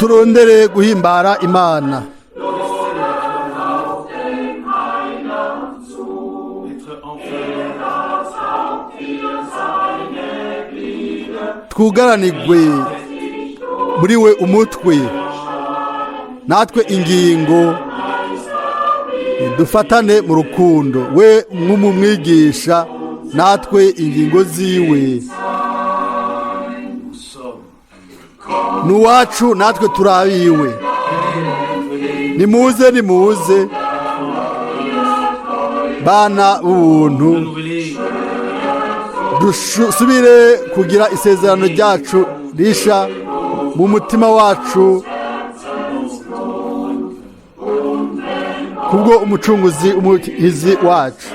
turondere guhimbara Imana. Twugaranirwe muri we umutwe, natwe ingingo, dufatane mu rukundo. We nk'umumwigisha, natwe ingingo ziwe. Nuwacu natwe turabiwe. Nimuze nimuze bana ubuntu, dusubire kugira isezerano ryacu risha mu mutima wacu kubwo umucunguzi umuhizi wacu.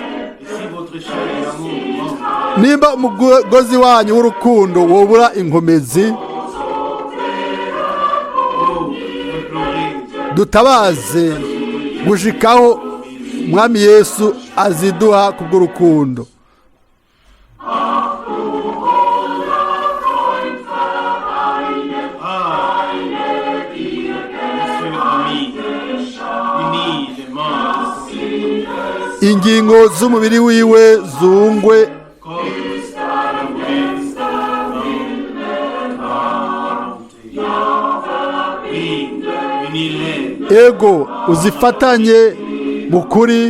Nimba umugozi wanyu w'urukundo wobura inkomezi, dutabaze gushikaho Mwami Yesu aziduha kubw'urukundo. Ingingo z'umubiri wiwe zungwe, ego uzifatanye mukuri,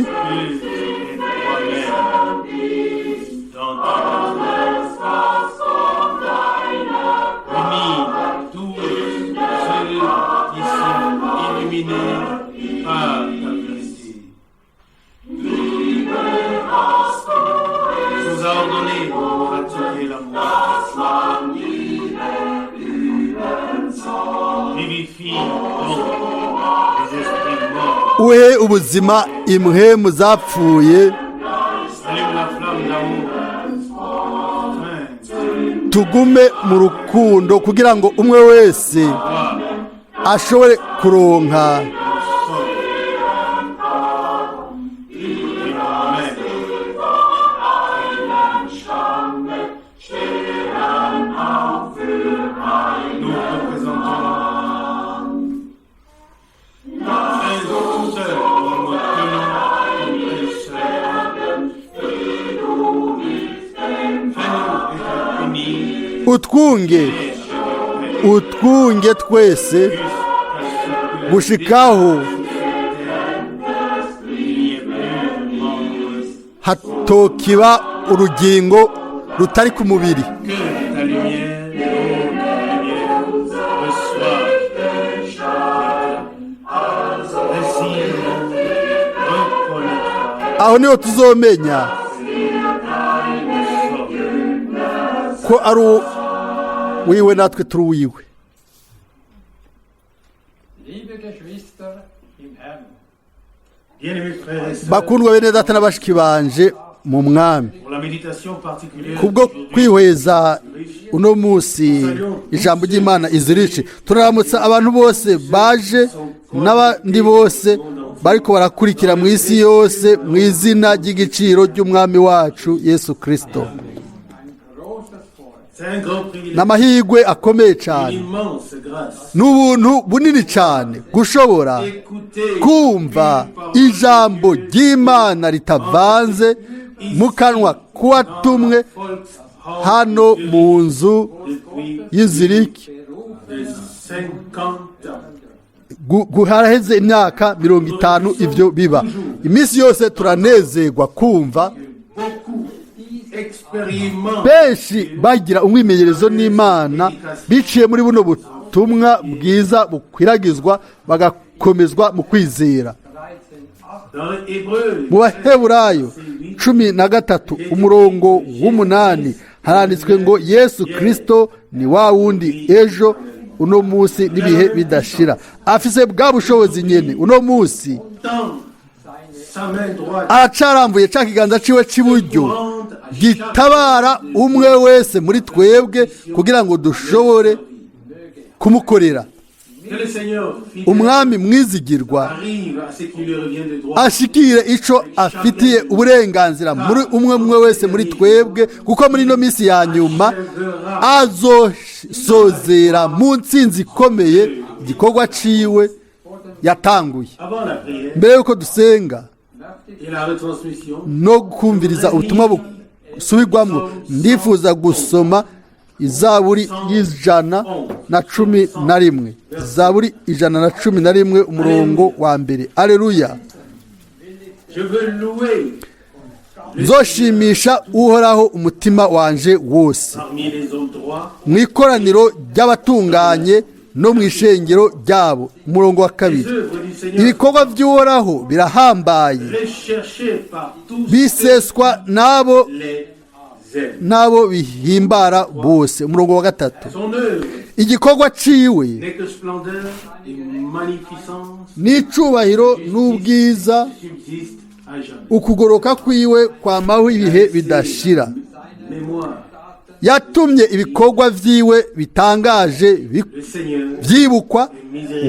uhe ubuzima impwemu zapfuye, tugume mu rukundo kugira ngo umwe wese ashobore kuronka utwunge twese gushikaho hatokiba urugingo rutari ku mubiri. Aho niho tuzomenya ko ari wiwe natwe turi wiwe. Bakundwa bene data n'abashiki banje mu Mwami, kubwo kwihweza uno munsi ijambo ry'Imana i Zürich, turaramutsa abantu bose baje n'abandi bose bariko barakurikira mu isi yose mu izina ry'igiciro ry'Umwami wacu Yesu Kristo. N'amahirwe akomeye cyane, n'ubuntu bunini cyane gushobora kumva ijambo ry'Imana ritavanze mu kanwa k'uwatumwe hano mu nzu y'Zürich. Guharaheze imyaka 50 ivyo biba. Iminsi yose turanezerwa kumva benshi bagira umwimenyerezo n'Imana biciye muri buno butumwa bwiza bukwiragizwa bagakomezwa mu kwizera. Mu Baheburayo 13 umurongo w'8 haranditswe ngo Yesu Kristo ni wa wundi ejo uno munsi n'ibihe bidashira. Afise bwa bushobozi nyene uno munsi aracarambuye ca kiganza ciwe cy'iburyo gitabara umwe wese muri twebwe kugira ngo dushobore kumukorera. Umwami mwizigirwa ashikire ico afitiye uburenganzira muri umwe wese muri twebwe, kuko muri no misi ya nyuma azosozera mu ntsinzi ikomeye igikorwa ciwe yatanguye. Avant la prière Mbere yuko dusenga et la retransmission, no kumviriza ubutumwa busubirwamwo, ndifuza gusoma izaburi y'ijana zaburi 111 umurongo wa mbere. Aleluya. je veux louer nzoshimisha uhoraho umutima wanje wose parmi les hommes droits mu ikoraniro ry'abatunganye no mu ishengero ryabo. Umurongo wa les kabiri. œuvres du Seigneur Ibikorwa by'uhoraho birahambaye, recherchées par tous biseswa n'abo les aiment. n'abo bihimbara bose. Umurongo wa gatatu. Son œuvre Igikorwa ciwe n'est que splendeur et magnificence n'icubahiro n'ubwiza, subsiste à jamais. ukugoroka kwiwe kwamaho ibihe bidashira. Mémoire, Yatumye ibikorwa vyiwe bitangaje le Seigneur vyibukwa.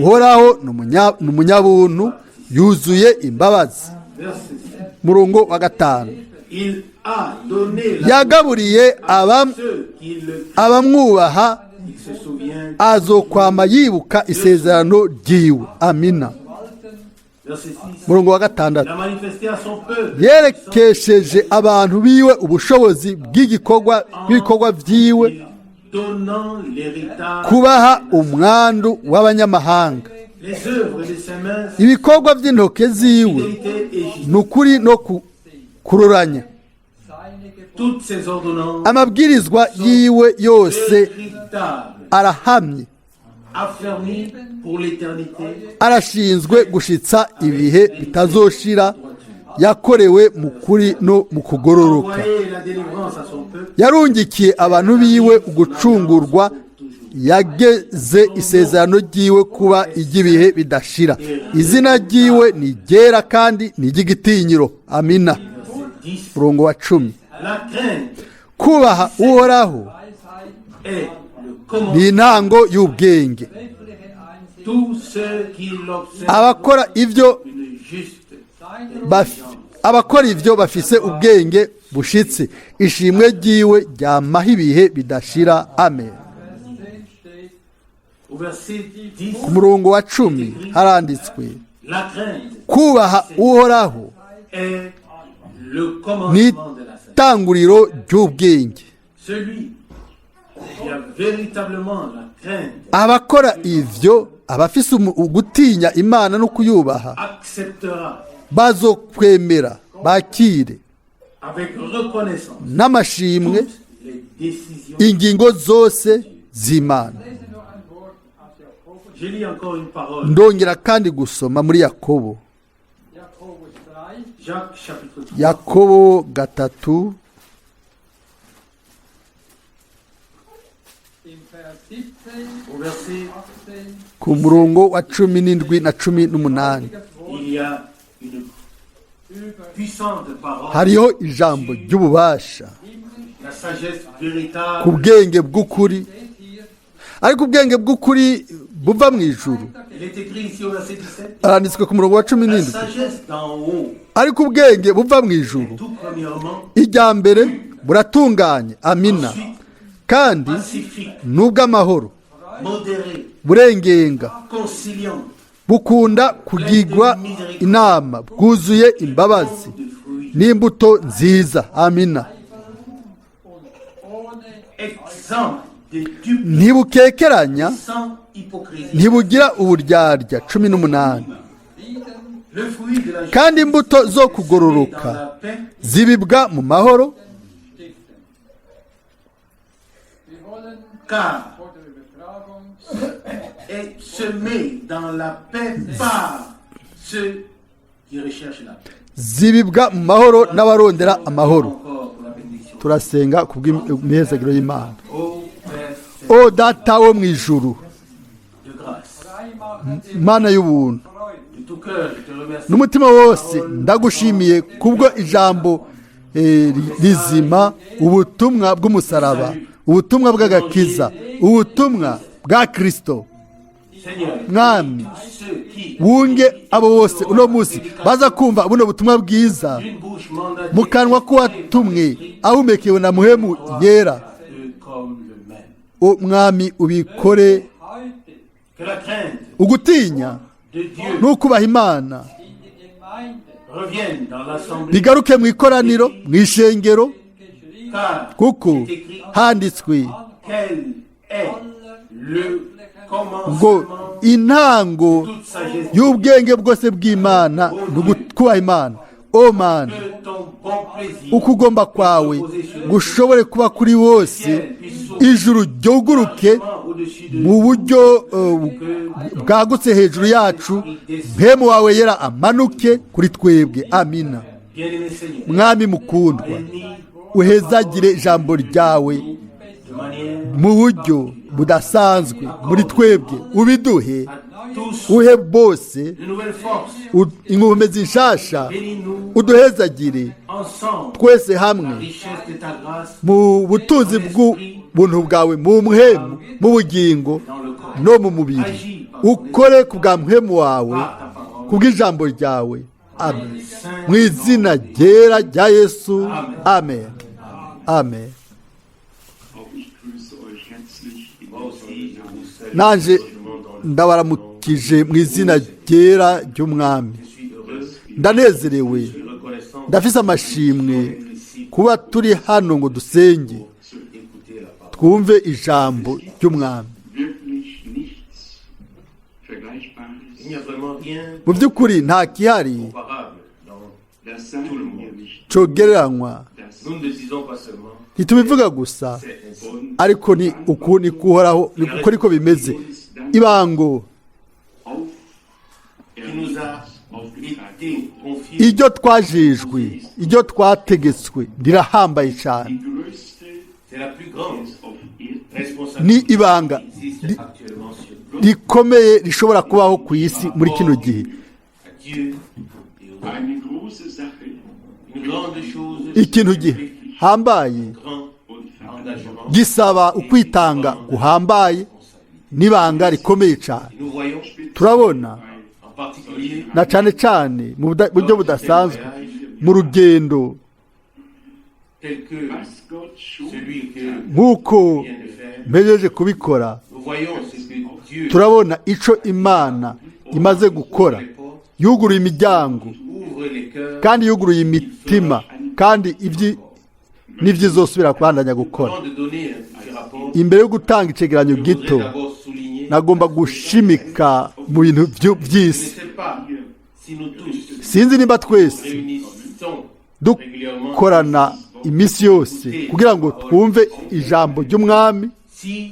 Uhoraho ni umunyabuntu yuzuye imbabazi. verset 7. Murongo wa gatanu. Il a donné la Yagaburiye ceux qui abamwubaha, il se souvient. azokwama yibuka isezerano ryiwe. Amina. Verset 6. Murongo wa gatandatu. Il a manifesté à son peuple Yerekesheje abantu biwe ubushobozi bw'ibikorwa vyiwe, donnant l'héritage. kubaha umwandu w'abanyamahanga. Les œuvres de ses mains, Ibikorwa vy'intoke ziwe fidélité et justice. ni ukuri no kuroranya. Toutes ses ordonnances Amabwirizwa yiwe yose véritables, arahamye, affermies pour l'éternité. arashinzwe gushitsa ibihe bitazoshira, yakorewe mu kuri no mu kugororoka. Envoyer la délivrance à son peuple. Yarungikiye abantu biwe ugucungurwa, yageze isezerano ryiwe kuba iry'ibihe bidashira. Izina ryiwe ni ryera kandi ni iry'igitinyiro. Amina. Verset 10. Murongo wa 10. La crainte Kubaha uhoraho est le commandement. ni intango y'ubwenge. Tous ceux qui l'observent Abakora ivyo une juste abakora ivyo bafise ubwenge bushitse. Ishimwe ryiwe ryamaho ibihe bidashira. Amen. au verset 10. Ku murongo wa 10 haranditswe, La crainte kubaha uhoraho est le ni commandement de la sainteté. itanguriro ry'ubwenge. Celui qui a véritablement la crainte Abakora ivyo, abafise ugutinya Imana no kuyubaha, acceptera bazokwemera bakire avec reconnaissance n'amashimwe toutes les décisions. ingingo zose z'Imana. Je lis encore une parole. Ndongera kandi gusoma muri Yakobo. Jacques chapitre 3. Yakobo gatatu Au verset, ku murongo wa 17 na 18. il y a une puissante parole. Hariho ijambo ry'ububasha La sagesse ku véritable. bwenge bw'ukuri, ariko ubwenge bw'ukuri buva mu ijuru. Il est écrit ici au verset 17. Aranditswe ku murongo wa La 17. sagesse d'en haut, Ariko ubwenge buva mu ijuru, tout premièrement, ijya mbere buratunganye. Amina. Kandi pacifique, n'ubw'amahoro, modéré, burengenga, conciliant, bukunda kugirwa inama, bwuzuye imbabazi de fruits, n'imbuto nziza. Amina. exempt de dupes, Ntibukekeranya, sans hypocrisie. ntibugira uburyarya. 18. Le fruit de la justice Kandi imbuto zo dans kugororoka la paix zibibwa mu mahoro, car est semé dans la paix par ceux qui recherchent la paix. zibibwa mu mahoro n'abarondera amahoro. Encore pour la bénédiction. Turasenga kubw'imihezagiro y'Imana. Ô Père O data wo mu ijuru, de grâce, Mana y'ubuntu, de tout cœur, je te remercie n'umutima wose ndagushimiye kubwo ijambo rizima, ubutumwa bw'umusaraba, ubutumwa bw'agakiza, ubutumwa bwa Kristo. Seigneur, Mwami, ceux qui, wunge abo bose uno munsi baza kumva buno butumwa bwiza d'une bouche mandatée, mu kanwa k'uwatumwe, ahumekewe na muhemu yera. comme le même. O Mwami, ubikore Que la crainte ugutinya de Dieu n'ukubaha imana revienne dans l'assemblée, bigaruke mu ikoraniro mu ishengero car kuko c'est écrit handitswe quel est le ngo commencement intango de toute sagesse, y'ubwenge bwose bw'imana ni ukubaha imana o mana que ton bon plaisir ukugomba kwawe gushobore kuba kuri bose ijuru ryoguruke au-dessus de mu buryo bwagutse hejuru yacu mpemu wawe yera amanuke kuri twebwe amina bien-aimé Seigneur, mwami mukundwa uhezagire ijambo ryawe de manière mu buryo budasanzwe muri twebwe ubiduhe à tous uhe bose de nouvelles forces. inkomezi nshasha Bénis-nous uduhezagire ensemble twese hamwe la richesse de ta grâce mu butunzi bw'ubuntu bwawe mu muhemu mu bugingo dans le corps. no mu mubiri ukore ku bwa muhemu wawe ku bw'ijambo ryawe amen mu izina ryera rya yesu amen amen nanje ndabaramukije mu izina ryera ry'umwami ndanezerewe ndafise amashimwe kuba turi hano ngo dusenge twumve ijambo ry'umwami Il n'y a vraiment rien mu by'ukuri nta kihari comparable dans tout le monde. cogereranywa Nous ne le disons pas seulement, ntitubivuga gusa c'est ainsi. ariko ni uku ni kuhoraho ni uko niko bimeze ibango Qui nous a été confié iryo twajejwe iryo twategetswe rirahambaye cyane c'est la plus grande ni responsabilité ibanga qui existe actuellement sur nous. rikomeye rishobora kubaho ku isi muri kino gihe À Dieu et aux hommes. Une grande chose, ikintu gihambaye grand engagement. gisaba ukwitanga guhambaye n'ibanga rikomeye cyane Nous voyons turabona en particulier na cyane cyane mu buryo budasanzwe mu rugendo tel que celui que nk'uko vient de faire. mpejeje kubikora Nous voyons ce que Dieu turabona ico imana imaze gukora les portes, yuguruye imiryango ouvre les cœurs, kandi yuguruye imitima kandi n'ivyizosubira kubandanya gukora avant de donner un petit rapport. imbere yo gutanga icegeranyo Je gito voudrais d'abord souligner, nagomba gushimika mu bintu je ne by'isi sais pas si nous tous sinzi nimba twese réunissons dukorana iminsi yose kugira ngo twumve ijambo ry'umwami si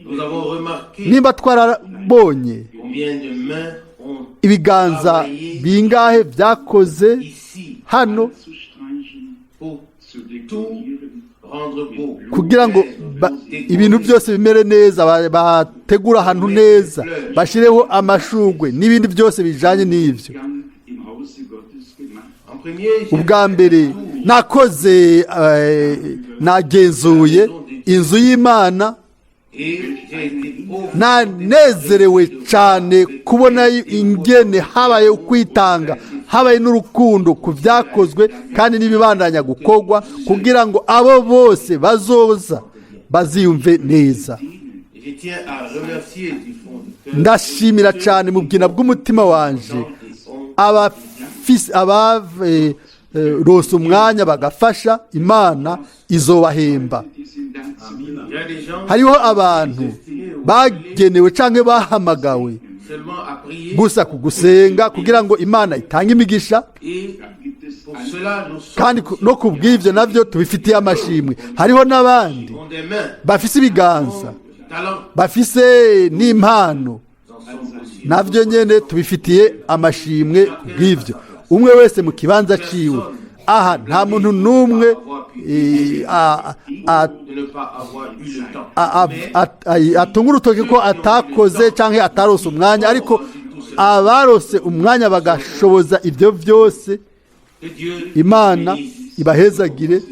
nous avons remarqué nimba twarabonye combien de mains ont ibiganza bingahe byakoze ici hano pour tout rendre beau. kugira ngo ibintu byose bimere neza bategura ahantu neza bashyireho amashugwe n'ibindi byose bijyanye n'ibyo En premier, j'ai ubwa mbere nakoze nagenzuye inzu y'imana et j'ai été au nanezerewe cyane kubona ingene habaye ukwitanga habaye n'urukundo ku byakozwe kandi n'ibibandanya gukorwa kugira ngo abo bose bazoza baziyumve neza et je tiens à remercier du fond du cœur ndashimira cyane mu bwina bw'umutima wanje abarose umwanya bagafasha imana izobahemba il y a des gens hariho abantu bagenewe cyangwa bahamagawe seulement à prier gusa ku gusenga kugira ngo imana itange imigisha et pour cela nous sommes kandi no ku bw'ibyo nabyo tubifitiye amashimwe hariho n'abandi ont des mains, bafise ibiganza talents, bafise n'impano nabyo nyine tubifitiye amashimwe ku bw'ibyo umwe wese mu kibanza ciwe aha nta muntu n'umwe de ne pas avoir eu le temps. atunga urutoki ko atakoze cyangwa atarose umwanya ariko abarose umwanya bagashoboza ibyo byose Que Dieu imana bénisse. ibahezagire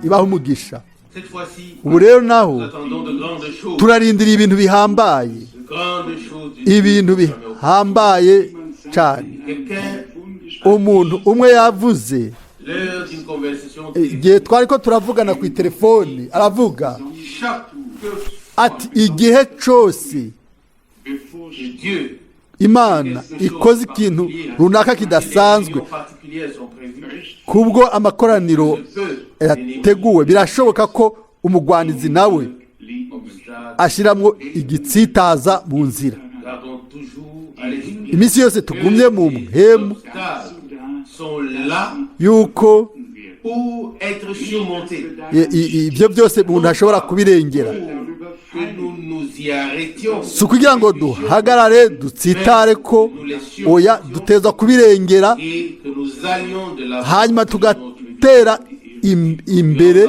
ibaha umugisha Cette fois-ci, ubu rero naho nous attendons de grandes choses. turarindira ibintu bihambaye De grandes choses du ibintu Dieu. bihambaye cyane Quelqu'un, umuntu umwe yavuze l'heure d'une conversation, igihe twari ko turavugana ku itelefoni aravuga chaque que ati igihe cyose imana ikoze ikintu runaka kidasanzwe kubwo amakoraniro yateguwe, birashoboka ko umugwanizi nawe ashyiramo igitsitaza mu nzira. Iminsi yose tugumye mu mpemu yuko ibyo byose umuntu ashobora kubirengera, si ukugira ngo duhagarare dutsitare ko oya, duteza kubirengera hanyuma tugatera imbere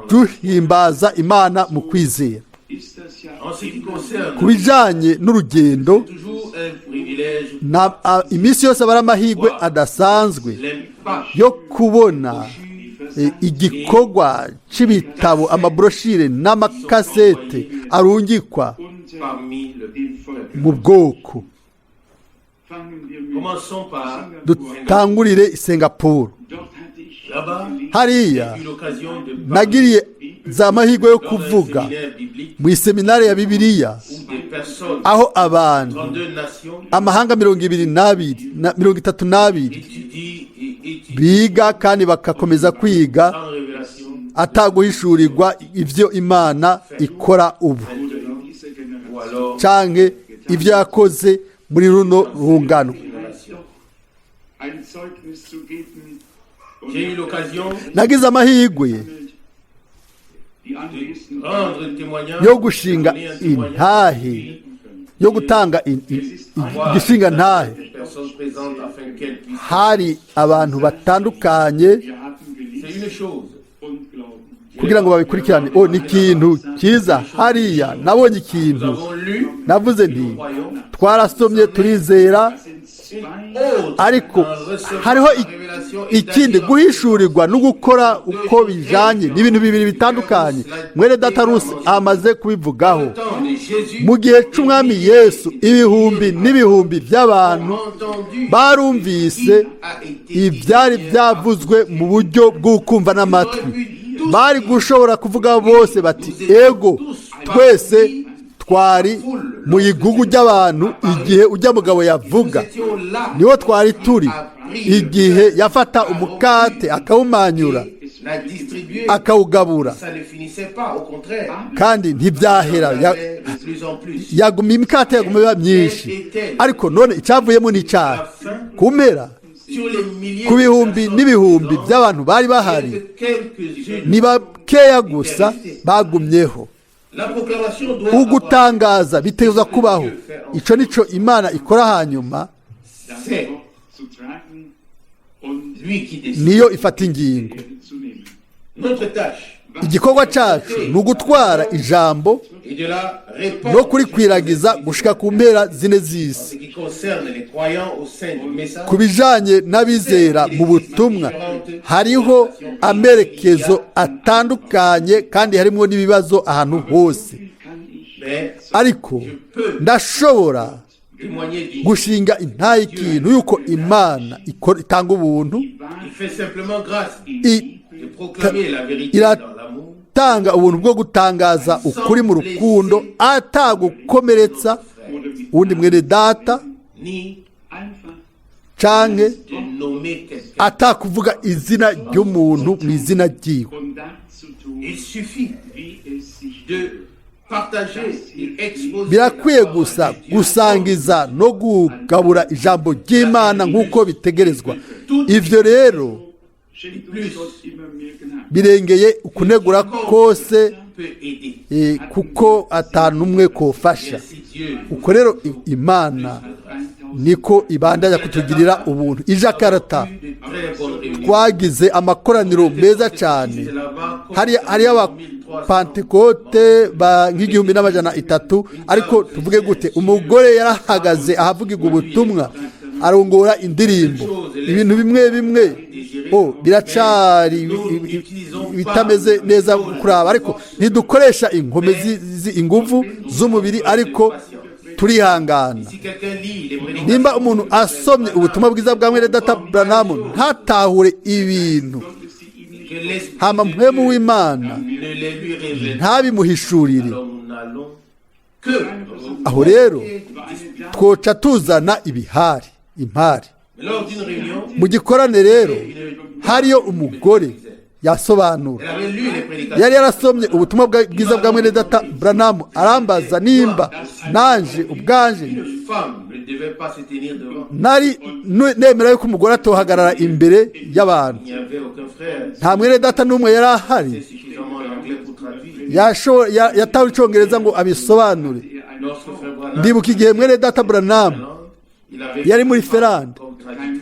duhimbaza Imana mu kwizera. Ku bijyanye n'urugendo, iminsi yose aba ari amahirwe adasanzwe yo kubona igikorwa cy'ibitabo, amabroshire n'amakasete arungikwa mu bwoko. Dutangurire i Singapore. Hariya nagiriye za mahirwe yo kuvuga mu iseminari ya Bibiliya, aho abantu amahanga 32 biga kandi bakakomeza kwiga ataguhishurirwa ibyo Imana ikora ubu canke ibyo yakoze muri runo rungano. Nagize amahirwe yo gushinga intahe, yo gutanga igishinga ntahe. Hari abantu batandukanye kugira ngo babikurikirane. Ni ikintu cyiza. Hariya nabonye ikintu, navuze nti twarasomye turizera, ariko hariho ikindi guhishurirwa no gukora uko bijanye n'ibintu bibiri bitandukanye. Mwene Data amaze kubivugaho. Mu gihe c'umwami Yesu, ibihumbi n'ibihumbi by'abantu barumvise ibyari byavuzwe mu buryo bw'ukumva n'amatwi. Bari gushobora kuvuga bose bati ego twese twari mu igugu ry'abantu igihe ujya mugabo yavuga. Niho twari turi igihe yafata umukate akawumanyura akawugabura, kandi ntibyahera, yaguma imikate yaguma biba myinshi. Ariko none icyavuyemo ni icyaha. Kumera ku bihumbi n'ibihumbi by'abantu bari bahari, ni bakeya gusa bagumyeho. Ugutangaza biteza kubaho. Ico nico Imana ikora, hanyuma niyo ifata ingingo. Igikorwa cyacu ni ugutwara ijambo no kurikwiragiza gushika ku mpera zine z'isi. Ku bijanye n'abizera mu butumwa, hariho amerekezo atandukanye kandi harimo n'ibibazo ahantu hose. Ariko ndashobora gushinga intaye ikintu yuko Imana itanga ubuntu, iratanga ubuntu bwo gutangaza ukuri mu rukundo, atagukomeretsa undi mwene data canke atakuvuga izina ry'umuntu mu izina ryiwe. Birakwiye gusa gusangiza no kugabura ijambo ry'Imana nk'uko bitegerezwa. Ivyo rero birengeye ukunegura kose, kuko atanumwe kofasha. Uko rero Imana niko ibandanya kutugirira ubuntu. Ijakarta twagize amakoraniro meza cyane. Hari abapantekote nk' 1,300, ariko tuvuge gute, umugore yarahagaze ahavugirwa ubutumwa arongora indirimbo. Ibintu bimwe bimwe biracari bitameze neza kuraba, ariko ntidukoresha ingufu z'umubiri, ariko turihangana. Nimba umuntu asomye ubutumwa bwiza bwa Mwene Data ntatahure ibintu, hama mpwemu w'Imana ntabimuhishurire, aho rero twoca tuzana ibihari impari mu gikorane rero hariyo umugore yasobanura yari yarasomye ubutumwa bwiza bwa Mwene Data Branham arambaza nimba nanje ubwanje nari nemera yuko umugore atohagarara imbere y'abantu. Nta Mwene Data n'umwe yari ahari yatawe icongereza ngo abisobanure. Ndibuka igihe Mwene Data Branham yari muri Krefeld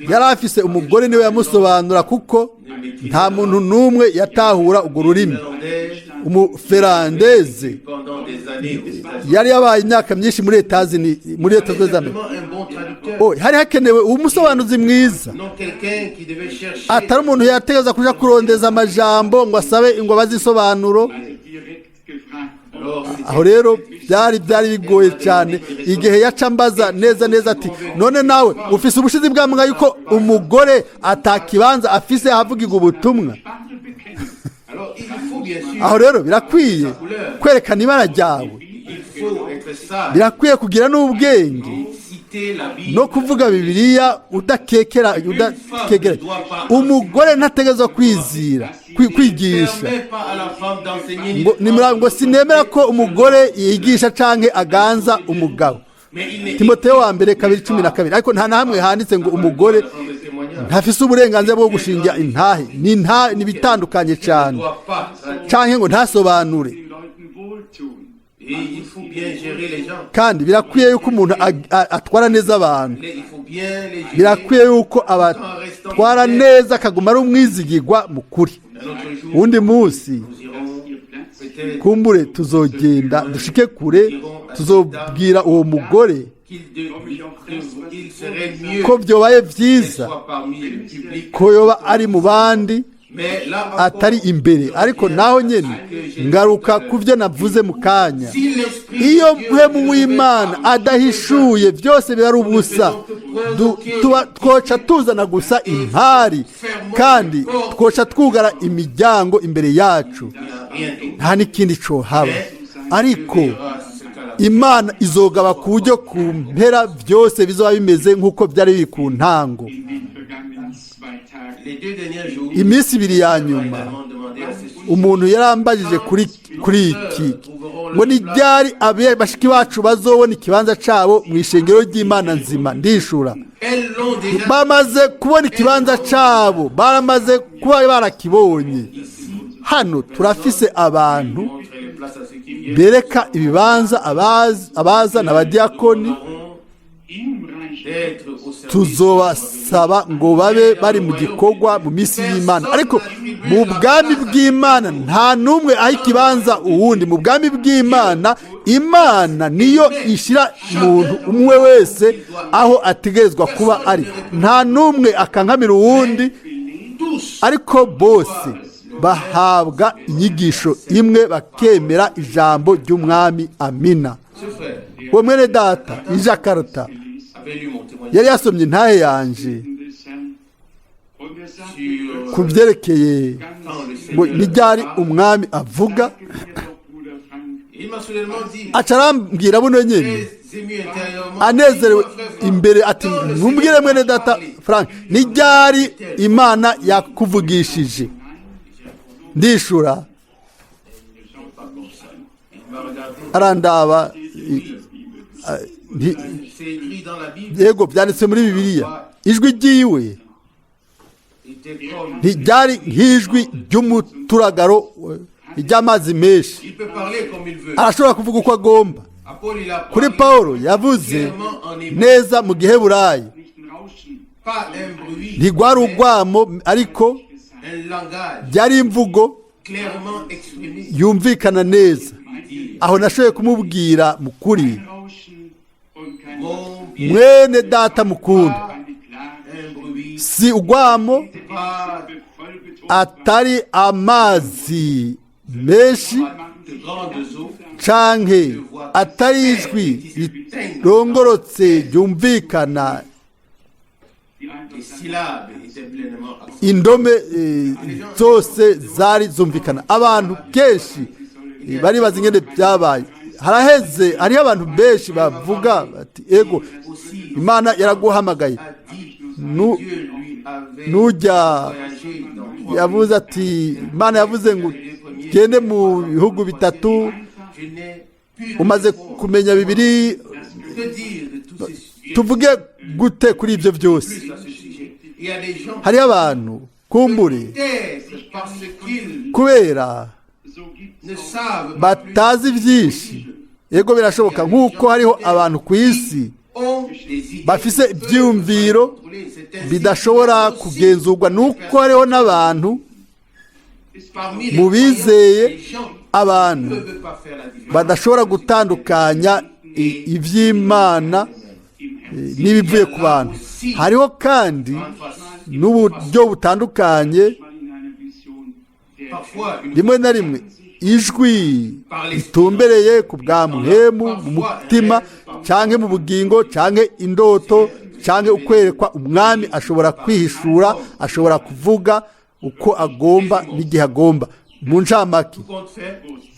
yari afise umugore niwe yamusobanura kuko nta muntu n'umwe yatahura urwo rurimi. Umuferandeze yari yabaye imyaka myinshi muri Leta Zunze Amerika. Hari hakenewe umusobanuzi mwiza, atari umuntu yategeza kuja kurondeza amajambo ngo asabe ngo bazisobanuro. Aho rero byari bigoye cyane igihe yaca mbaza neza ati none nawe ufise ubushizi bw'amwe yuko umugore atakibanza afise havugirwa ubutumwa. Aho rero birakwiye kwerekana ibara ryawe, birakwiye kugira n'ubwenge no kuvuga Bibiliya udakekera. Umugore ntategezwa kwigisha ngo sinemera ko umugore yigisha canke aganza umugabo. Timoteyo wa mbere 2:12. Ariko nta namwe handitse ngo umugore ntafise uburenganzira bwo gushinga intahe. Ni bitandukanye cyane, canke ngo ntasobanure. Kandi birakwiye yuko umuntu atwara neza abantu, birakwiye yuko abatwara neza akaguma ari umwizigirwa mukuri. Undi munsi kumbure tuzogenda dushike kure, tuzobwira uwo mugore ko byobaye byiza ko yoba ari mu bandi atari imbere. Ariko naho nyene ngaruka kuvyo navuze mu kanya, iyo mpemu w'Imana adahishuye byose birari ubusa. Twoca tuzana gusa impari kandi twoca twugara imiryango imbere yacu, nta n'ikindi cohaba. Ariko Imana izogaba ku buryo ku mpera byose bizoba bimeze nk'uko byari biri ku ntango. Iminsi ibiri ya nyuma umuntu yarambajije kuri iki ngo ni ryari bashiki bacu bazobona ikibanza cabo mu ishengero ry'Imana nzima. Ndishura bamaze kubona ikibanza cabo, baramaze kuba barakibonye. Hano turafise abantu bereka ibibanza abazana abadiyakoni. Tuzobasaba ngo babe bari mu gikorwa mu minsi y'Imana. Ariko mu bwami bw'Imana nta numwe aho ikibanza uwundi. Mu bwami bw'Imana, Imana niyo ishira umuntu umwe wese aho ategerezwa kuba ari. Nta numwe akankamira uwundi, ariko bose bahabwa inyigisho imwe, bakemera ijambo ry'Umwami. Amina. Uwo Mwene Data Ijakarta yari yasomye intahe yanje ku byerekeye ngo ni ryari umwami avuga. Acarambwira buno nyene anezerewe imbere ati ntumbwire Mwene Data Frank, ni ryari Imana yakuvugishije? Ndishura arandaba, yego byanditse muri Bibiliya. Ijwi ryiwe ntiryari nk'ijwi ry'umuturagaro ry'amazi menshi. Arashobora kuvuga uko agomba. Kuri Paulo yavuze neza mu Giheburayi, ntigwari urwamo ariko byari imvugo yumvikana neza. Aho nashoboye kumubwira mukuri, Mwene Data mukunda, si urwamo, atari amazi menshi canke atari ijwi rirongorotse ryumvikana. Indome zose zari zumvikana. Abantu kenshi bari bazi ingene byabaye. haraheze hariho abantu benshi bavuga bati ego imana yaraguhamagaye nujya yavuze ati imana yavuze ngo gende mu bihugu bitatu umaze kumenya bibiri tuvuge gute kuri ibyo byose hariho abantu kumbure kubera batazi byinshi yego birashoboka nk'uko hariho abantu ku isi bafise ibyiyumviro bidashobora kugenzurwa nuko hariho n'abantu mu bizeye abantu badashobora gutandukanya iby'Imana n'ibivuye ku bantu hariho kandi n'uburyo butandukanye rimwe na rimwe ijwi ritumbereye ku bwa muhemu mu mutima cyangwa mu bugingo cyangwa indoto cyangwa ukwerekwa umwami ashobora kwihishura ashobora kuvuga uko agomba n'igihe agomba mu ncamake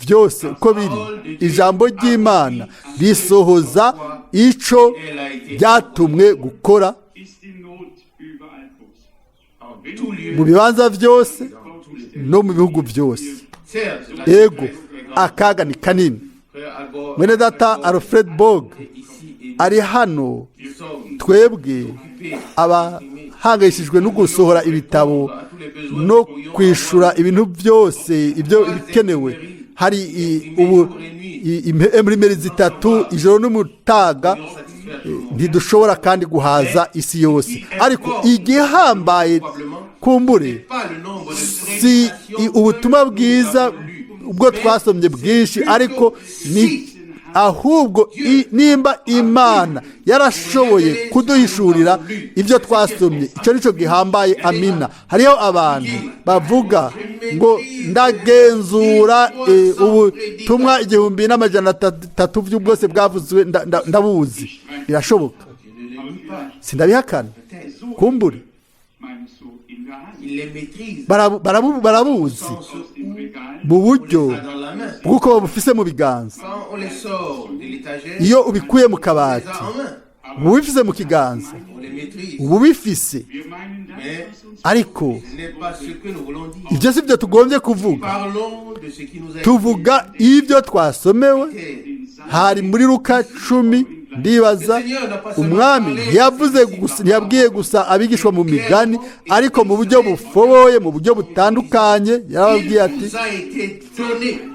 byose uko biri ijambo ry'Imana risohoza ico ryatumwe gukora mu bibanza byose no mu bihugu byose ego akaga ni kanini Mwene Data Alfred Borg ari hano twebwe abahangayishijwe no gusohora ibitabo no kwishura ibintu byose ibyo bikenewe hari muri zitatu ijoro n'umutaga ntidushobora kandi guhaza isi yose ariko igihambaye kumbure si ubutumwa bwiza ubwo twasomye bwinshi ariko ni ahubwo nimba Imana yarashoboye kuduhishurira ibyo twasomye icyo nicyo gihambaye amina hariho abantu bavuga ngo ndagenzura ubutumwa 1300 by'ubwose bwavuzwe ndabuzi birashoboka sindabihakana kumbure barabuzi mu buryo bw'uko bufise mu biganza iyo ubikuye mu kabati ubifise mu kiganza ubifise ariko ibyo si byo tugombye kuvuga tuvuga ibyo twasomewe hari muri Luka 10 ndibaza umwami ntiyabwiye gusa abigishwa mu migani ariko mu buryo bufoboye mu buryo butandukanye yarababwiye ati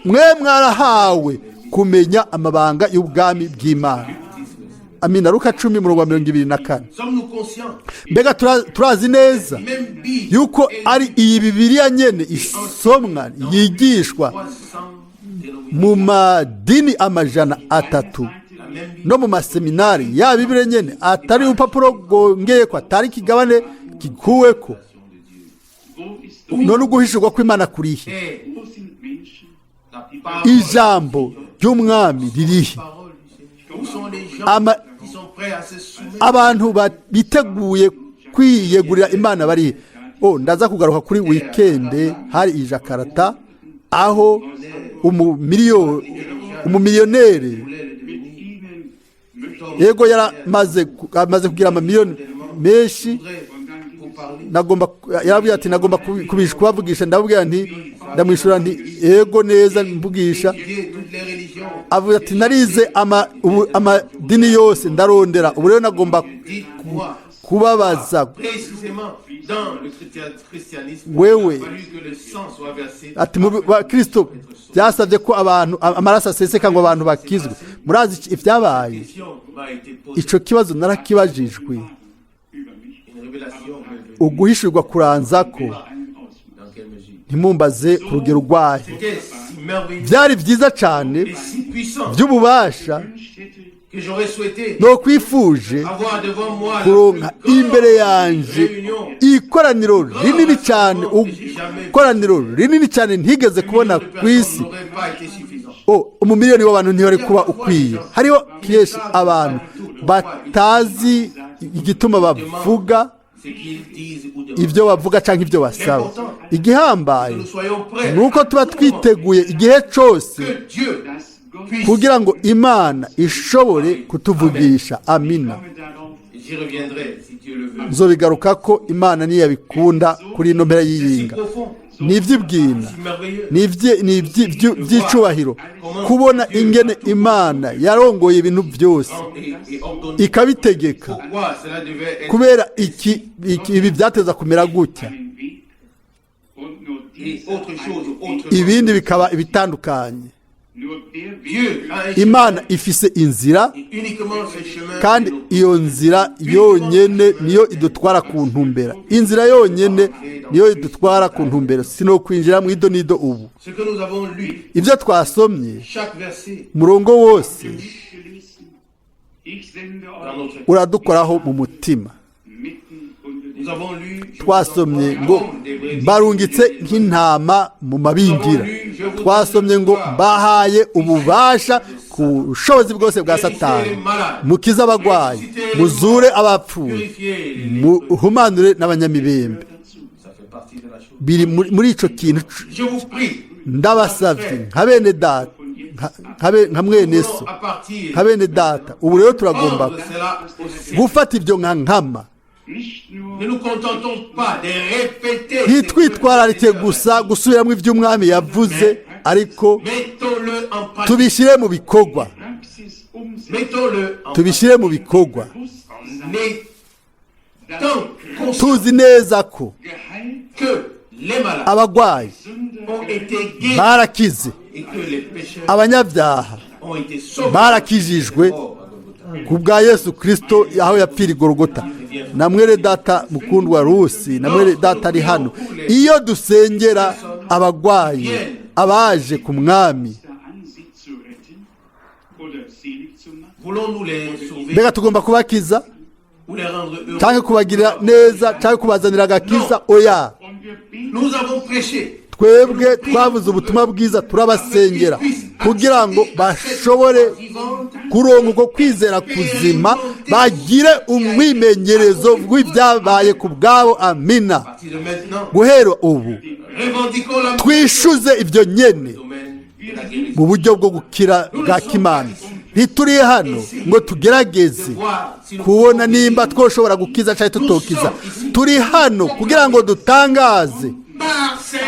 mwe mwarahawe kumenya amabanga y'ubwami bw'Imana amina Luka 10:24 mbega turazi neza yuko ari iyi Bibiliya nyene isomwa yigishwa mu madini 300 no mu maseminari ya Bibiliya nyene atari urupapuro rwongeye ko atari kigabane kikuweko none uguhishurwa kw'Imana kurihe ijambo ry'umwami ririhe abantu biteguye kwiyegurira Imana barihe ndaza kugaruka kuri weekend hari ijakarta aho umumiliyoneri yego yaramaze kugira amamiliyoni menshi yarabwiye ati nagomba kubavugisha ndabwira nti ndamwishura nti yego neza mvugisha avuga ati narize amadini yose ndarondera ubu rero nagomba kubabaza wewe ati mu Kristo byasabye ko abantu amaraso aseseka ngo abantu bakizwe murazi ibyabaye ico kibazo narakibajijwe uguhishurwa kuranza ko ntimumbaze ku rugero rwahe byari byiza cyane by'ububasha no kwifuje kuronka imbere yanje ikoraniro rinini cyane ntigeze kubona ku isi umumiliyoni w'abantu ntibari kuba ukwiye hariho kenshi abantu batazi igituma bavuga ibyo bavuga cyangwa ibyo basaba igihambaye nuko tuba twiteguye igihe cyose kugira ngo imana ishobore kutuvugisha. Amina. J'y reviendrai si Dieu le veut. nzobigaruka ko imana niyo yabikunda kuri ino mpera y'iyinga. ni iby'ibwina, ni iby'icubahiro kubona ingene imana yarongoye ibintu byose ikabitegeka, kubera ibi byateza kumera gutya, ibindi bikaba ibitandukanye. Imana ifise inzira, kandi iyo nzira yonyene niyo idutwara ku ntumbera. Inzira yonyene niyo idutwara ku ntumbera, sino kwinjira mu ido nido. Ubu ibyo twasomye murongo wose uradukoraho mu mutima. Twasomye ngo barungitse nk'intama mu mabingira. Twasomye ngo bahaye ububasha ku bushobozi bwose bwa Satani, mukize abagwayi, muzure abapfuye, muhumanure n'abanyamibembe. Biri muri ico kintu. Ndabasavye nka bene data, nka mwene so, nka bene data, ubu rero turagomba gufata ibyo nka nkama. Ntitwitwararike gusa gusubiramo ibyo umwami yavuze, ariko tubishyire mu bikorwa. Tubishyire mu bikorwa. Tuzi neza ko abagwayi barakize, abanyabyaha barakijijwe ku bwa Yesu Kristo aho yapfira i Golgota. Na mwene data mukundwa Rusi, na mwene data ari hano, iyo dusengera abagwayi abaje ku mwami, mbega tugomba kubakiza cyangwa kubagirira neza cyangwa kubazanira agakiza? Oya, twebwe twavuze ubutumwa bwiza, turabasengera kugira ngo bashobore kuronka uko kwizera kuzima, bagire umwimenyerezo w'ibyabaye ku bwabo. Amina. Guhera ubu twishuze ibyo nyene mu buryo bwo gukira bwa kimana. Ntituri hano ngo tugerageze kubona nimba twoshobora gukiza cyangwa tutokiza. Turi hano kugira ngo dutangaze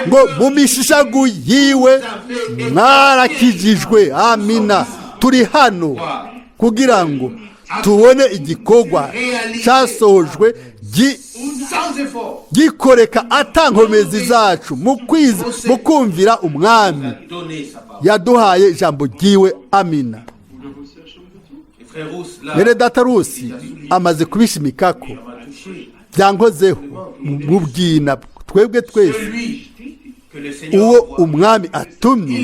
ngo mu mishishagu yiwe mwarakijijwe. Amina. Turi hano kugira ngo tubone igikorwa cyasohojwe gikoreka atankomezi zacu mu kumvira umwami yaduhaye ijambo ryiwe. Amina. Mwene data Rusi amaze kubishimikako, byankozeho mu bwina twebwe twese. Uwo umwami atumye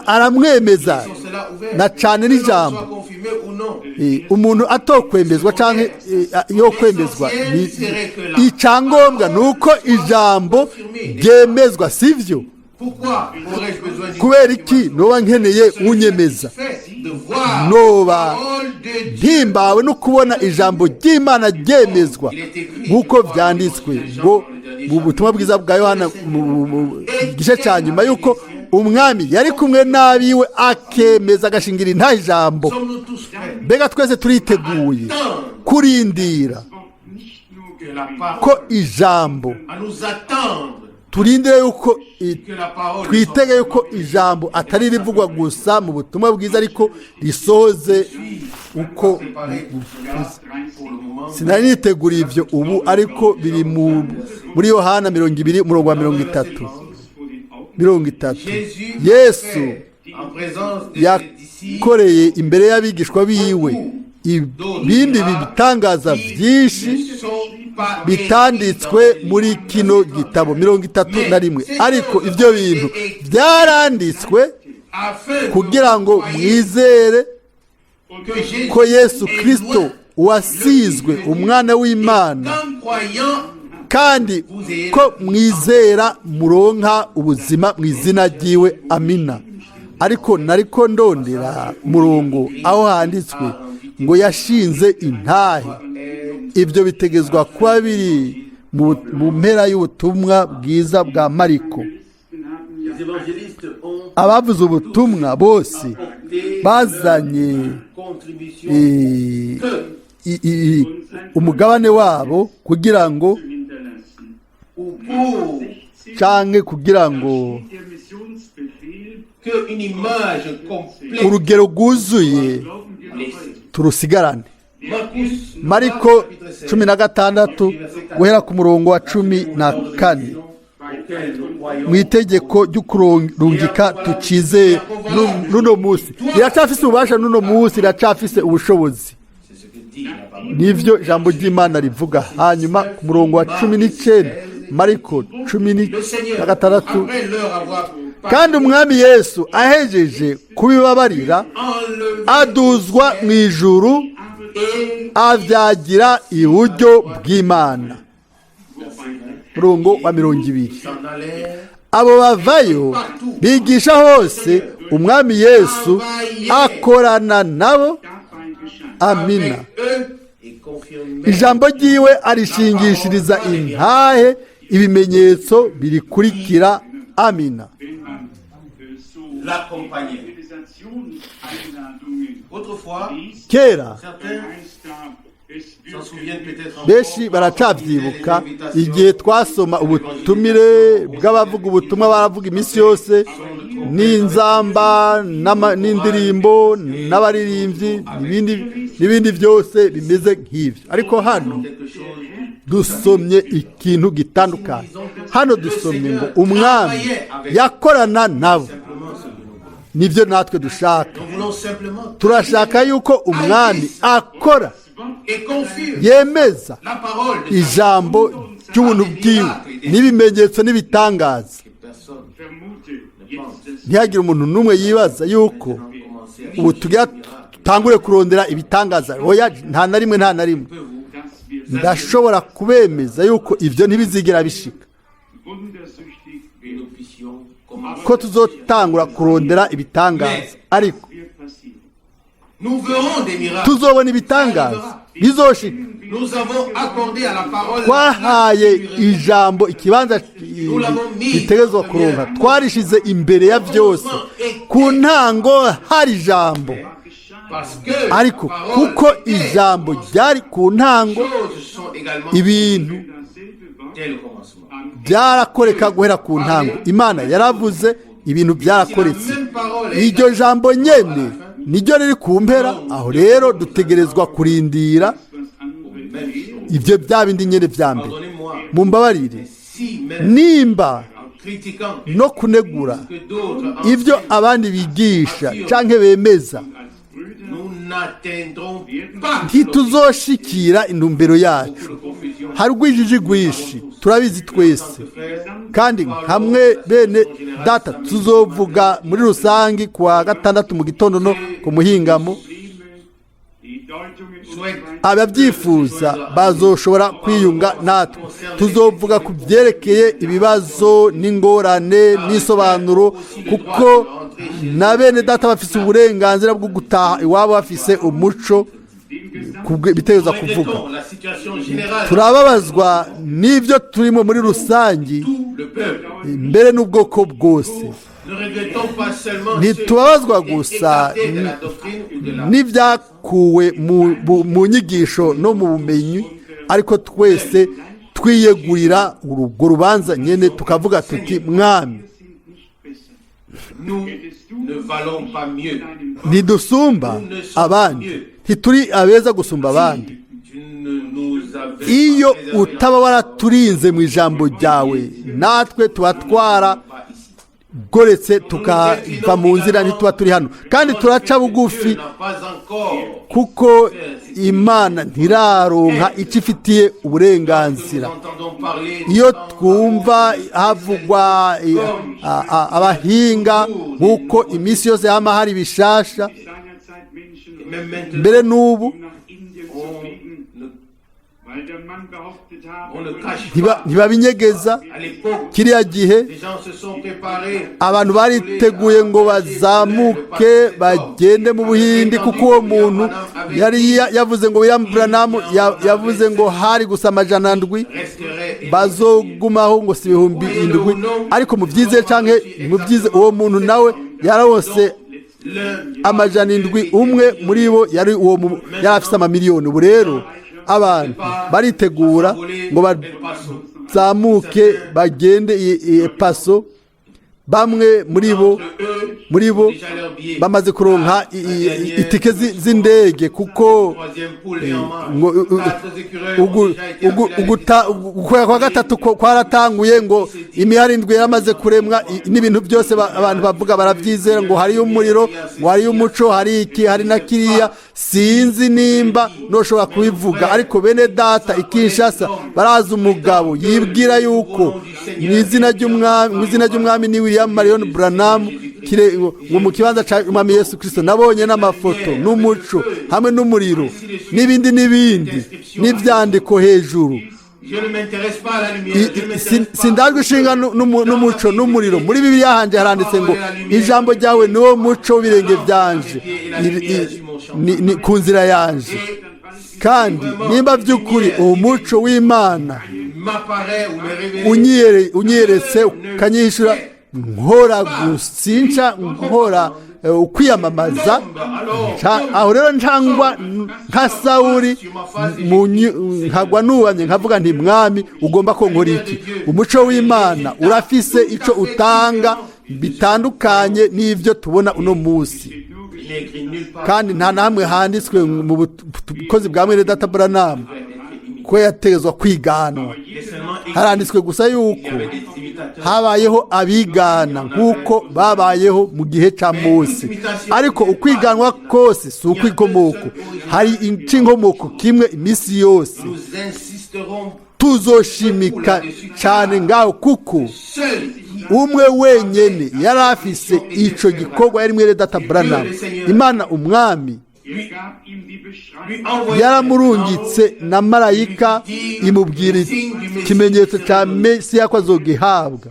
aramwemeza, na cyane n'ijambo. Umuntu atokwemezwa cyangwa yo kwemezwa, icyangombwa nuko ijambo ryemezwa, sivyo? Kubera iki noba nkeneye unyemeza? Noba mpimbawe no kubona ijambo ry'Imana ryemezwa nk'uko byanditswe ngo mu butumwa bwiza bwa Yohana mu gice cya nyuma, yuko umwami yari kumwe n'abiwe akemeza agashingira nta ijambo. Mbega twese turiteguye kurindira ko ijambo, turindire yuko twitege yuko ijambo atari rivugwa gusa mu butumwa bwiza, ariko risohoze uko. Sinari niteguriye ibyo ubu, ariko biri muri Yohana 20:30. Yesu yakoreye imbere y'abigishwa biwe ibindi bitangaza byinshi bitanditswe muri kino gitabo 31, ariko ibyo bintu byaranditswe kugira ngo mwizere ko Yesu Kristo wasizwe umwana w'Imana, kandi ko mwizera muronka ubuzima mu izina ryiwe. Amina. Ariko nariko ndondera murongo aho handitswe ngo yashinze intahe. Ibyo bitegezwa kuba biri mu mpera y'ubutumwa bwiza bwa Mariko. abavuze ubutumwa bose bazanye umugabane wabo kugira ngo canke kugira ngo urugero rwuzuye turusigarane. Mariko 16 guhera ku murongo wa 14 mu itegeko ry'ukurungika tucize nuno musi riracafise ububasha, nuno musi riracafise ubushobozi, nivyo ijambo ry'Imana rivuga. Hanyuma ku murongo wa 19 Mariko 16 kandi umwami Yesu ahejeje kubibabarira aduzwa mu ijuru avyagira iburyo bw'Imana. Murongo wa 20 abo bavayo bigisha hose umwami Yesu akorana nabo. Amina. Ijambo ryiwe arishingishiriza intahe ibimenyetso birikurikira. Amina. Kera benshi baracavyibuka igihe twasoma ubutumire bw'abavuga ubutumwa, baravuga iminsi yose n'inzamba n'indirimbo n'abaririmbyi n'ibindi byose bimeze nk'ivyo. Ariko hano dusomye ikintu gitandukanye. Hano dusomye ngo umwami yakorana nabo. Nivyo natwe dushaka. Turashaka yuko umwami akora, yemeza ijambo ry'ubuntu bwiwe n'ibimenyetso n'ibitangaza. Ntihagire umuntu n'umwe yibaza yuko ubu tutangure kurondera ibitangaza. Oya, nta na rimwe. Ndashobora kubemeza yuko ivyo ntibizigera bishika, ko tuzotangura kurondera ibitangaza, ariko tuzobona ibitangaza bizoshika. Twahaye ijambo ikibanza gitegerezwa kuronka, twarishize imbere ya byose. Ku ntango hari ijambo, ariko kuko ijambo ryari ku ntango, ibintu byarakoreka guhera ku ntango. Imana yaravuze, ibintu byarakoretse. Iryo jambo nyene niryo riri ku mpera. Aho rero dutegerezwa kurindira ibyo bya bindi nyene vya mbere. Mumbabarire nimba no kunegura ibyo abandi bigisha canke bemeza, ntituzoshikira intumbero yacu. Hari urwijiji rwinshi, turabizi twese, kandi hamwe bene data tuzovuga muri rusangi kuwa gatandatu mu gitondo no ku muhingamo. Ababyifuza bazoshobora kwiyunga natwe. Tuzovuga ku byerekeye ibibazo n'ingorane n'isobanuro, kuko na bene data bafise uburenganzira bwo gutaha iwabo bafise umuco bitegereza kuvuga. Turababazwa n'ibyo turimo muri rusangi, mbere n'ubwoko bwose. Ntitubabazwa gusa n'ibyakuwe mu nyigisho no mu bumenyi, ariko twese twiyegurira urwo rubanza nyene tukavuga tuti, mwami ntidusumba abandi, ntituri abeza gusumba abandi. Iyo utaba waraturinze mu ijambo ryawe, natwe tuba twaragoretse tukava mu nzira, ntituba turi hano. Kandi turaca bugufi, kuko Imana ntiraronka icyo ifitiye uburenganzira. Iyo twumva havugwa abahinga nk'uko iminsi yose hama hari bishasha, mbere n'ubu On le cache. ntibabinyegeza À l'époque, kiriya gihe les gens se sont préparés. abantu bariteguye ngo bazamuke bagende mu buhindi kuko uwo muntu yari yavuze ngo William Branham yavuze ngo hari gusa amajana ndwi bazogumaho ngo si ibihumbi indwi ariko mu byize canke mu byize uwo muntu nawe yarose amajana indwi umwe muri bo yari yari afise amamiliyoni. ubu rero abantu baritegura ngo bazamuke bagende paso. bamwe muri bo bamaze kuronka itike z'indege kuko ukwezi kwa gatatu kwaratanguye ngo imihari indwi yaramaze kuremwa n'ibintu byose abantu bavuga barabyizera ngo hariyo umuriro ngo hariyo umuco hari iki hari na kiriya sinzi nimba noshobora kubivuga ariko bene data ikishasa baraza umugabo yibwira yuko mu izina ry'umwami ni William Marion Branham ngo mu kibanza cya Umwami Yesu Kristo nabonye n'amafoto n'umuco hamwe n'umuriro n'ibindi n'ibyandiko hejuru. sindajwe ishinga n'umuco n'umuriro. muri Bibiliya hanje haranditse ngo ijambo ryawe niwo muco w'ibirenge byanje ni ku nzira yanje. kandi nimba by'ukuri uwo muco w'Imana unyeretse ukanyishura nkora gusinca nkora ukwiyamamaza aho rero ntangwa nka Sawuli nkagwa nubamye nkavuga nti mwami ugomba ko nkora iki. umuco w'Imana urafise ico utanga bitandukanye n'ivyo tubona uno munsi kandi nta namwe handitswe mu bukozi bwa Mwene Data Branham ko yategezwa kwiganwa. haranditswe gusa yuko habayeho abigana nk'uko babayeho mu gihe cya Mose ariko ukwiganwa kose si ukw'inkomoko. hari inkomoko kimwe iminsi yose tuzoshimika cyane ngaho kuko umwe wenyene yari afise ico gikorwa yari Mwene Data Branham. Imana umwami yaramurungitse na marayika imubwira ikimenyetso cya Mesiya ko azogihabwa.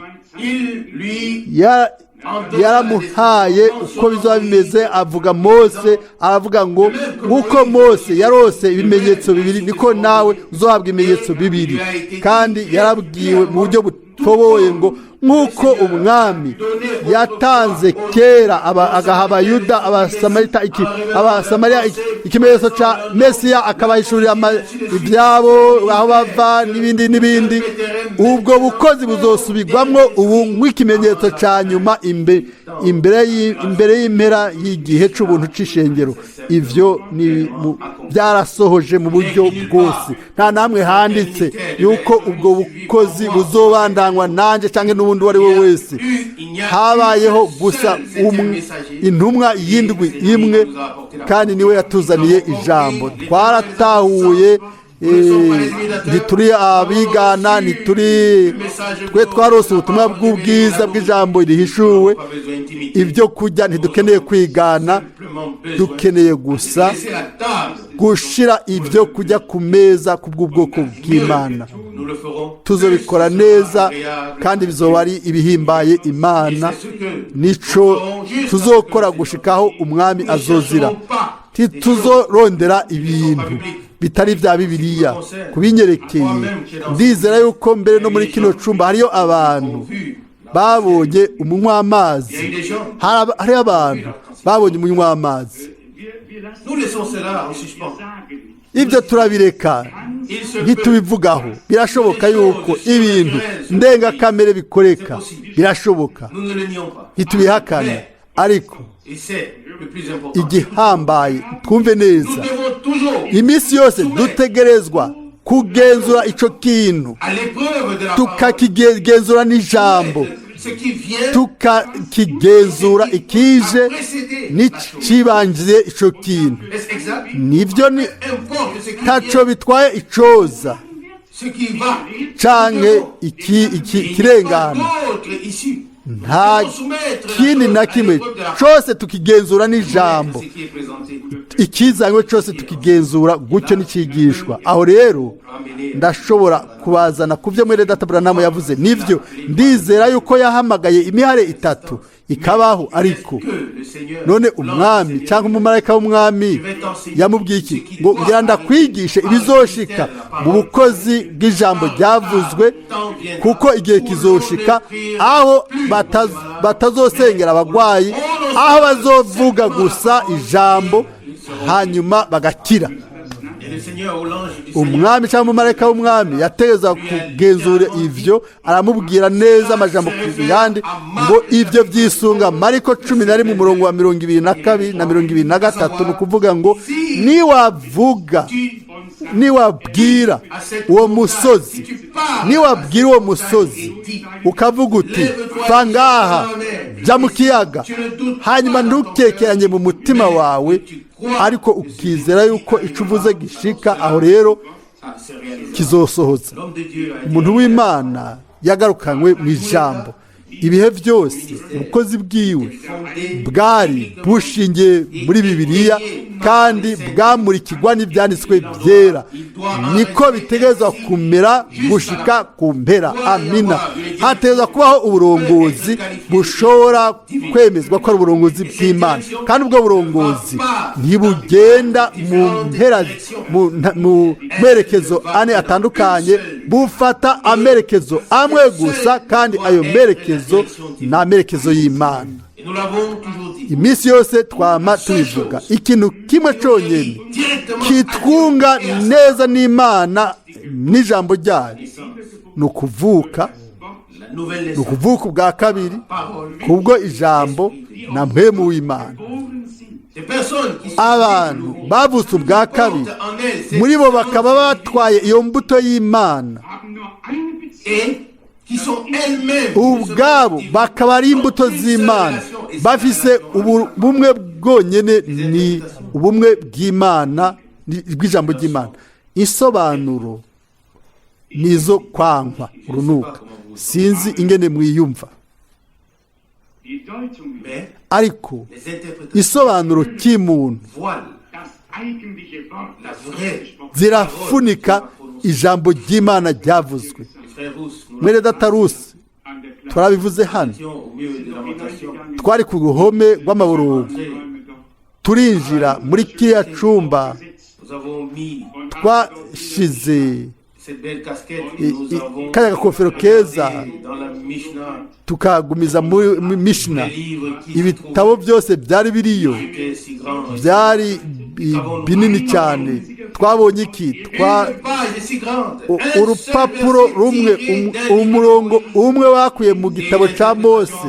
yaramuhaye uko bizaba bimeze. avuga Mose aravuga ngo uko Mose yarose ibimenyetso bibiri niko nawe uzohabwa ibimenyetso bibiri. kandi yarabwiwe mu buryo butoboye ngo nk'uko umwami yatanze kera agaha Abayuda Abasamariya ikimenyetso cya Mesiya akabahishurira ibyabo aho bava n'ibindi ubwo bukozi buzosubirwamwo ubu nk'ikimenyetso cya nyuma imbere y'impera y'igihe c'ubuntu c'ishengero. ivyo byarasohoje mu buryo bwose. nta namwe handitse yuko ubwo bukozi buzobandanywa nanje canke n'ubundi uwo ari we wese. habayeho gusa intumwa y'indwi imwe kandi niwe yatuzaniye ijambo. twaratahuye ntituri abigana twe twarose ubutumwa bw'ubwiza bw'ijambo rihishuwe. ibyo kurya ntidukeneye kwigana, dukeneye gusa gushira ibyo kujya ku meza kubw'ubwoko bw'Imana. tuzobikora neza kandi bizoba ari ibihimbaye Imana. nico tuzokora gushikaho umwami azozira. tituzorondera ibintu bitari bya Bibiliya kubinyerekeye. ndizera yuko mbere no muri kino cumba hariyo abantu babonye umunywa amazi. hari abantu babonye umunywa amazi. ibyo turabireka ntitubivugaho. birashoboka yuko ibintu ndengakamere bikoreka, birashoboka, ntitubihakana. ariko igihambaye twumve neza, iminsi yose dutegerezwa kugenzura ico kintu, tukakigenzura n'ijambo, tukakigenzura ikije n'icibanjije ico kintu. nivyo ni taco bitwaye icoza canke ikirengana. nta kindi na kimwe cyose tukigenzura n'ijambo. ikizanywe cyose tukigenzura gutyo n'ikigishwa. aho rero ndashobora kubazana ku byo Mwene Data Branham yavuze. Nivyo ndizera yuko yahamagaye imihare itatu ikabaho, ariko none umwami cyangwa umumarayika w'umwami yamubwiye iki? Ngo ngira ndakwigishe ibizoshika mu bukozi bw'ijambo ryavuzwe, kuko igihe kizoshika aho batazosengera abagwayi, aho bazovuga gusa ijambo hanyuma bagakira. Umwami cyangwa umumarayika w'umwami yategeza kugenzura ivyo, aramubwira neza amajambo ku yandi ngo ivyo vyisunga Mariko 11 umurongo wa 22 na 23, ni ukuvuga ngo niwabwira uwo musozi ukavuga uti va ngaha jya mu kiyaga, hanyuma ntukekeranye mu mutima wawe, ariko ukizera yuko icyo uvuze gishika, aho rero kizosohoza. Umuntu w'Imana yagarukanywe mu ijambo. Ibihe byose ubukozi bwiwe bwari bushingiye muri Bibiliya kandi bwamurikirwa n'ibyanditswe byera. Niko bitegerezwa kumera gushika ku mpera. Amina. Hategerezwa kubaho uburongozi bushobora kwemezwa ko ari uburongozi bw'Imana, kandi ubwo burongozi ntibugenda mu merekezo ane atandukanye, bufata amerekezo amwe gusa, kandi ayo merekezo ni amerekezo y'Imana. Iminsi yose twama tubivuga ikintu kimwe cyonyine kitwunga neza n'Imana n'ijambo ryayo, ni ukuvuka ubwa kabiri kubwo ijambo na mpwemu w'Imana. Abantu bavutse ubwa kabiri, muri bo bakaba batwaye iyo mbuto y'Imana, ubwabo bakaba ari imbuto z'Imana, bafise ubumwe bwonyene, ni ubumwe bw'Imana, bw'ijambo ry'Imana. Insobanuro nizo kwankwa urunuka, sinzi ingene mwiyumva, ariko isobanuro cy'umuntu zirafunika ijambo ry'Imana ryavuzwe. Mwene Data Rusi turabivuze hano, twari ku ruhome rw'amaborogo, turinjira muri kiriya cumba, twashize kaya gakofero keza tukagumiza muri Mishna. Ibitabo byose byari biriyo, byari binini cyane. Twabonye iki? Urupapuro rumwe, umurongo umwe wakuye mu gitabo cya Mose,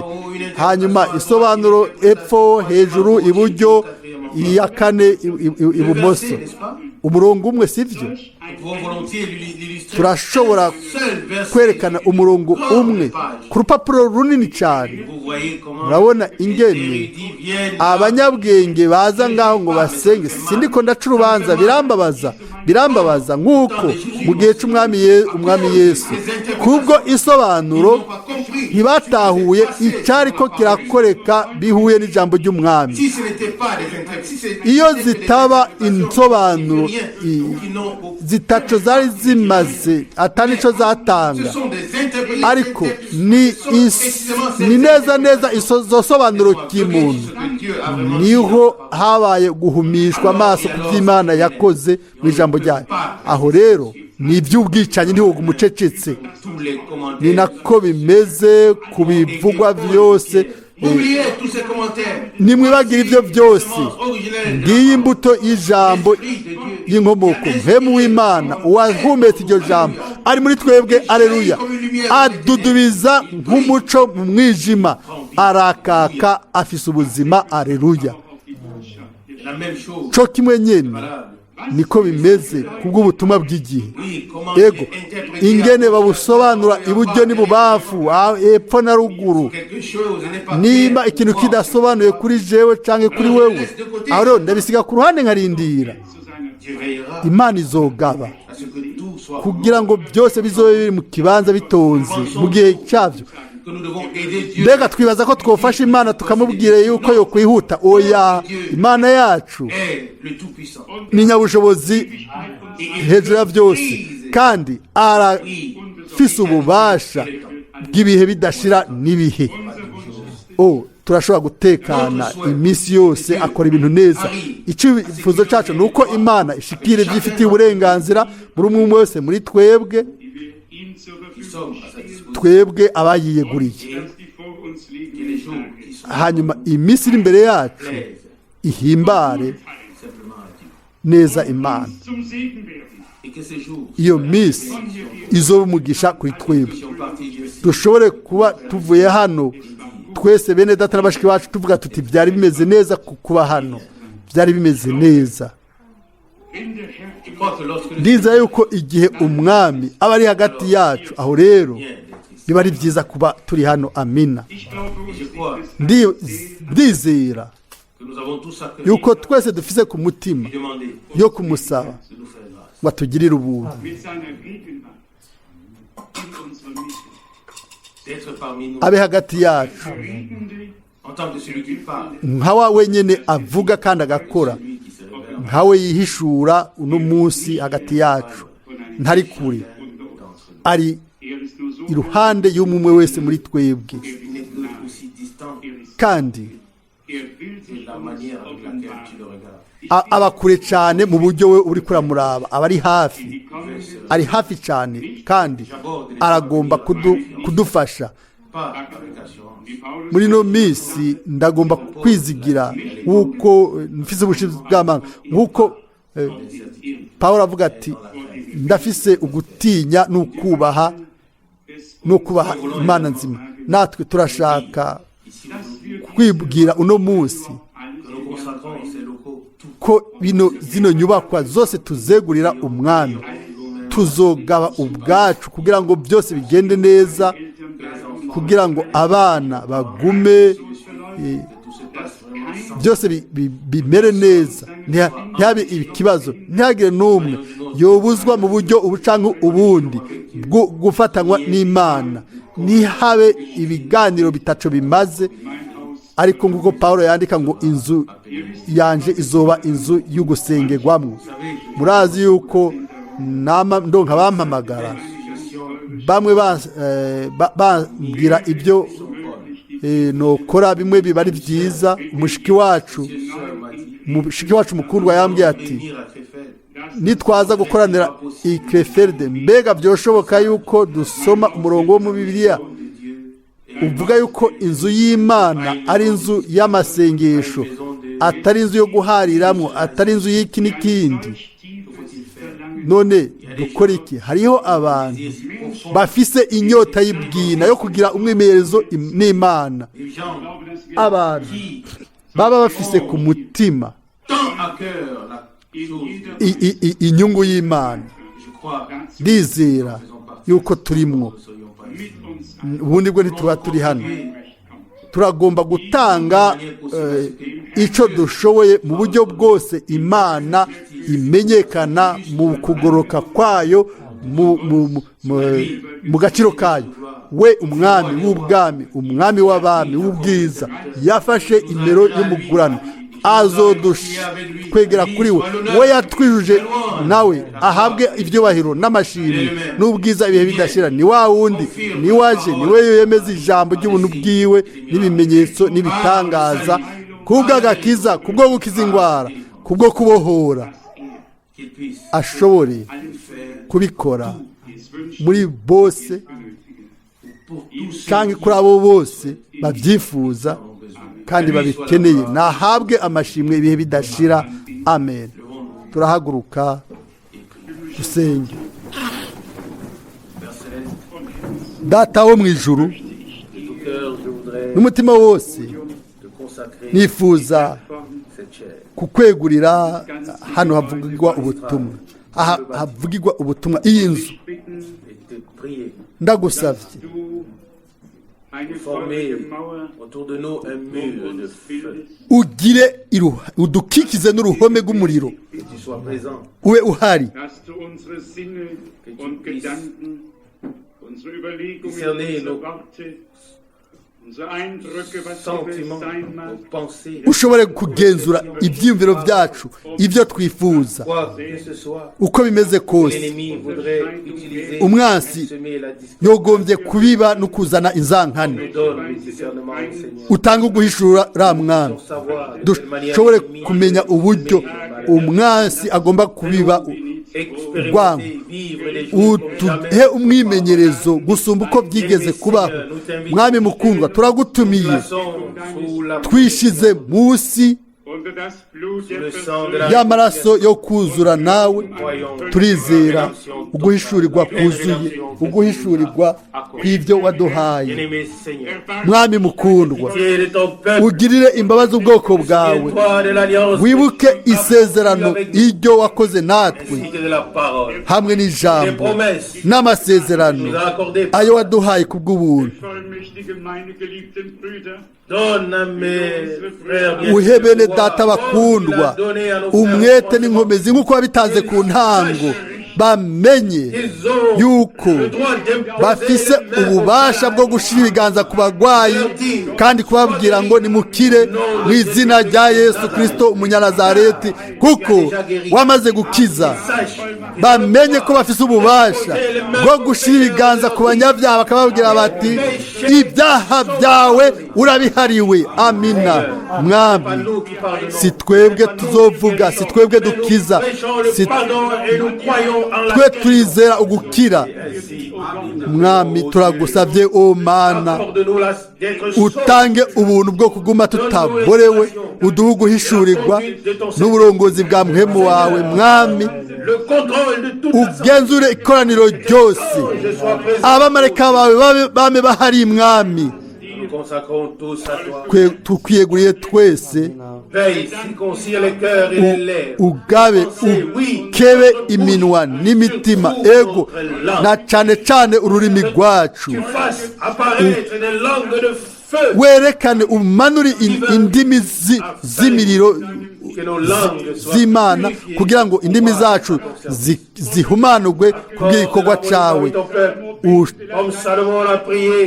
hanyuma isobanuro epfo, hejuru, iburyo, iya kane ibumoso, umurongo umwe, sivyo? Turashobora kwerekana umurongo umwe ku rupapuro runini cyane. Murabona ingene abanyabwenge baza ngaho ngo basenge. Sindiko ndaca urubanza, birambabaza nk'uko mu gihe cy'umwami Yesu, kubwo isobanuro ntibatahuye icyari ko kirakoreka bihuye n'ijambo ry'umwami. Iyo zitaba insobanuro zitaco zari zimaze, atani cyo zatanga, ariko ni neza izo sobanuro cy'umuntu, niho habaye guhumishwa amaso ku by'Imana yakoze mu ijambo ryayo. Aho rero ni iby'ubwicanyi, ntihuga umucecetse. Ni nako bimeze ku bivugwa byose. Nimwibagira ibyo byose. Ngiyi imbuto y'ijambo y'inkomoko, mpemu w'Imana uwahumetse iryo jambo ari muri twebwe. Aleluya. Adudubiza nk'umuco mu mwijima, arakaka afise ubuzima. Aleluya. Cyo kimwe nyene niko bimeze kubw'ubutumwa bw'igihe. Ego ingene babusobanura iburyo n'ibubafu, epfo na ruguru. Niba ikintu kidasobanuye kuri jewe canke kuri wewe, aho rero ndabisiga ku ruhande nkarindira. Imana izogaba kugira ngo byose bizobe biri mu kibanza bitonze mu gihe cyavyo. Mbega twibaza ko twofasha Imana tukamubwira yuko yo kwihuta? Oya, Imana yacu ni nyabushobozi hejuru ya byose, kandi arafise ububasha bw'ibihe bidashira n'ibihe. Turashobora gutekana iminsi yose, akora ibintu neza. Icyifuzo cyacu ni uko Imana ishikira ibyifitiye uburenganzira muri umwe wese muri twebwe abayiyeguriye. Hanyuma iminsi iri imbere yacu ihimbare neza Imana. Iyo minsi izoba umugisha kuri twebwe, dushobore kuba tuvuye hano twese bene data na bashiki bacu tuvuga tuti byari bimeze neza kuba hano, byari bimeze neza. Ndiza yuko igihe umwami aba ari hagati yacu, aho rero biba ari byiza kuba turi hano. Amina. Ndizera yuko twese dufise ku mutima yo kumusaba ngo atugirire ubuntu, abe hagati yacu nkawa wenyine avuga kandi agakora, nkawe yihishura uno munsi hagati yacu, ntari kure, ari iruhande y'umwe wese muri twebwe, kandi aba kure cyane mu buryo we uri kuramuraba, aba ari hafi cyane, kandi aragomba kudufasha. Muri no minsi ndagomba kwizigira nk'uko mfise ubushizi bw'amanga, nk'uko Pawulo avuga ati ndafise ugutinya n'ukubaha Imana nzima. Natwe turashaka kwibwira uno munsi ko zino nyubakwa zose tuzegurira umwami, tuzogaba ubwacu kugira ngo byose bigende neza, kugira ngo abana bagume, byose bimere neza, ntihabe ikibazo, ntihagire n'umwe yobuzwa mu buryo ubu canke ubundi bwo gufatanywa n'Imana, ntihabe ibiganiro bitaco bimaze. Ariko nguko Pawulo yandika ngo inzu yanje izoba inzu y'ugusengerwamwo. Murazi yuko ndonka bampamagara, bamwe bambwira ibyo nokora, bimwe biba ari byiza. Umushiki wacu mukundwa yambwiye ati nitwaza gukoranira i Krefeld, mbega byoshoboka yuko dusoma umurongo wo mu Bibiliya uvuga yuko inzu y'Imana ari inzu y'amasengesho, atari inzu yo guhariramwo, atari inzu y'iki n'ikindi. None dukora iki? Hariho abantu bafise inyota y'ibwina yo kugira umwimenyerezo n'Imana, abantu baba bafise ku mutima inyungu y'Imana. Ndizera yuko turimwo, ubundi bwo ntituba turi hano. Turagomba gutanga icyo dushoboye mu buryo bwose Imana imenyekana mu kugoroka kwayo, mu gaciro kayo. We umwami w'ubwami, umwami w'abami w'ubwiza, yafashe imero y'umugurano, azodutwegera kuri we yatwijuje, nawe ahabwe ibyubahiro n'amashimwe n'ubwiza ibihe bidashira. Ni wa wundi, ni waje, ni we yemeza ijambo ry'ubuntu bwiwe n'ibimenyetso n'ibitangaza, kubw'agakiza, kubwo gukiza indwara, kubwo kubohora. Ashobore kubikora muri bose, kandi kuri abo bose babyifuza kandi babikeneye. Nahabwe amashimwe ibihe bidashira. Amen. Turahaguruka dusenge. Data wo mu ijuru, n'umutima wose nifuza kukwegurira hano havugirwa ubutumwa, havugirwa ubutumwa. Iyi nzu ndagusavye ugire udukikize n'uruhome rw'umuriro, ube uhari, ushobore kugenzura ibyiyumviro byacu, ibyo twifuza uko bimeze kose. Umwansi yogombye kubiba no kuzana inzankane. Utanga uguhishura mwami, dushobore kumenya uburyo umwansi agomba kubiba urwango. Utuhe umwimenyerezo gusumba uko byigeze kubaho. Mwami mukundwa, turagutumiye, twishize munsi y'amaraso yo kuzura nawe. Turizera uguhishurirwa kuzuye, uguhishurirwa kw'ibyo waduhaye. Mwami mukundwa, ugirire imbabazi ubwoko bwawe, wibuke isezerano iryo wakoze natwe, hamwe n'ijambo n'amasezerano ayo waduhaye kubw'ubuntu. Uhe bene data bakundwa umwete n'inkomezi nk'uko wabitanze ku ntango, bamenye yuko bafise ububasha bwo gushira ibiganza ku bagwayi kandi kubabwira ngo nimukire mu izina rya Yesu Kristo Umunyanazareti, kuko wamaze gukiza. Bamenye ko bafise ububasha bwo gushira ibiganza ku banyabyaha bakababwira bati ibyaha byawe urabihariwe. Amina. Mwami, si twebwe tuzovuga, si twebwe dukiza, twe turizera ugukira. Mwami, turagusabye o Mana, utange ubuntu bwo kuguma tutaborewe, uduhe guhishurirwa n'uburongozi bwa muhemu wawe. Mwami, ugenzure ikoraniro ryose, abamarayika bawe bame bahari. Mwami, tukwiyeguriye twese, ugabe ukebe iminwa n'imitima, ego na cane cane ururimi rwacu, werekane umanuri indimi z'imiriro z'Imana, kugira ngo indimi zacu zihumanurwe kubw'igikorwa cawe.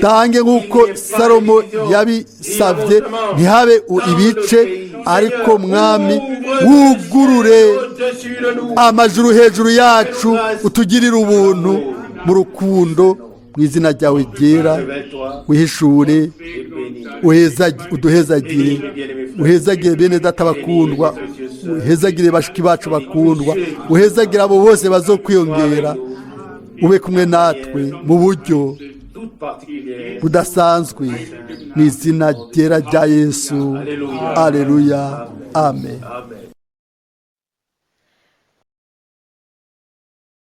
Tange nk'uko Salomo yabisavye, ntihabe ibice, ariko Mwami wugurure amajuru hejuru yacu, utugirire ubuntu mu rukundo. Mu izina ryawe ryera wihishure, uduhezagire, uhezagire bene data bakundwa, uhezagire bashiki bacu bakundwa, uhezagire abo bose bazokwiyongera. Ube kumwe natwe mu buryo budasanzwe, mu izina ryera rya Yesu. Aleluya. Amen.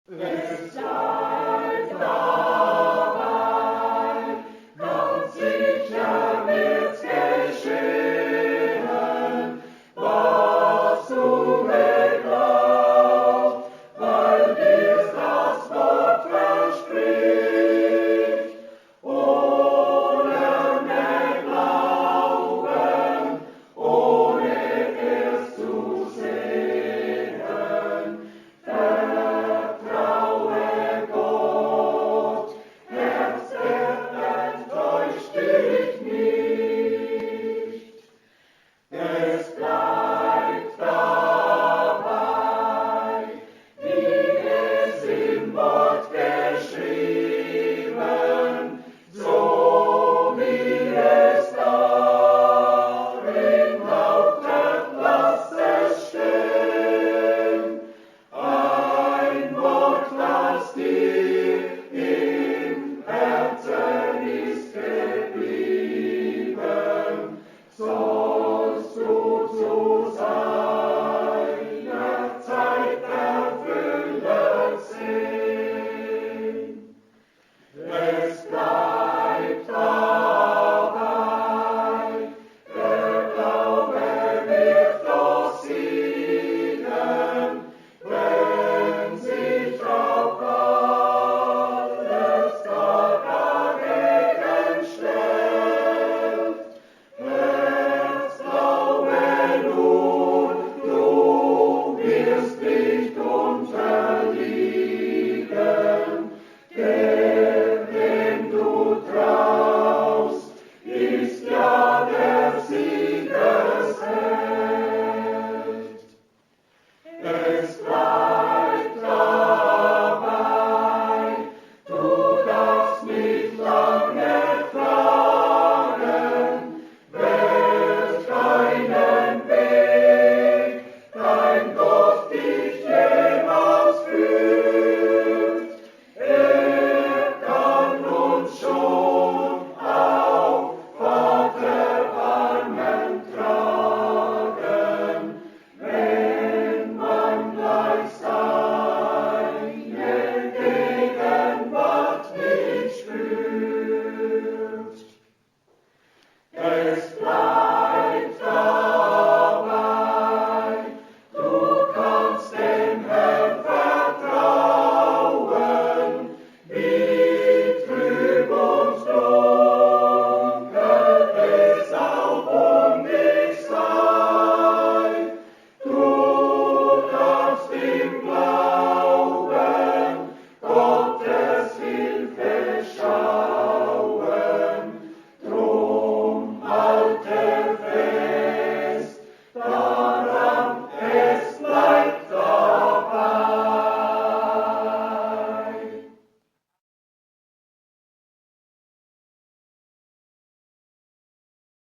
The stars are